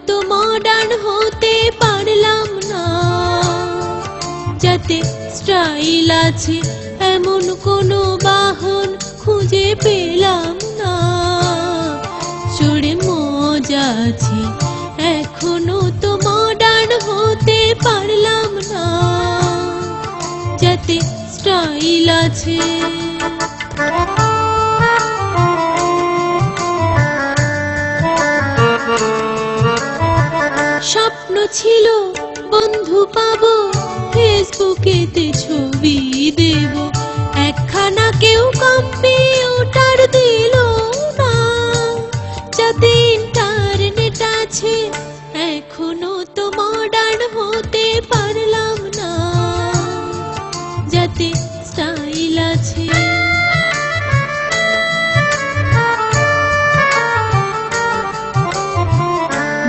তো মডার্ন হতে পারলাম না। যাতে স্টাইল আছে এমন কোনো বাহন খুঁজে পেলাম না। চড়ে মজা আছে এখনো তো মডার্ন হতে পারলাম না। যাতে স্টাইল আছে। স্বপ্ন ছিল বন্ধু পাবো, ফেসবুকেতে ছবি দেব, একখানা কেউ কম্পিউটার দিল না। যাতে ইন্টারনেট আছে এখনো তো মডার্ন হতে পারলাম না। যাতে স্টাইল আছে।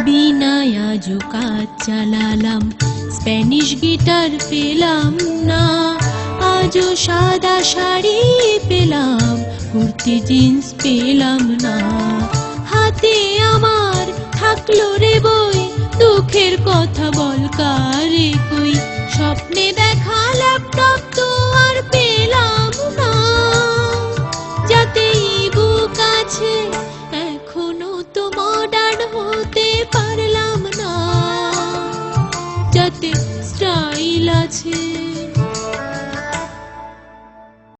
বিনায় আজও কাজ চালালাম, স্প্যানিশ গিটার পেলাম না। আজও সাদা শাড়ি পেলাম, কুর্তি জিন্স পেলাম না। হাতে আমার থাকলো রে বই, দুঃখের কথা বল কারে কই। স্বপ্নে দেখা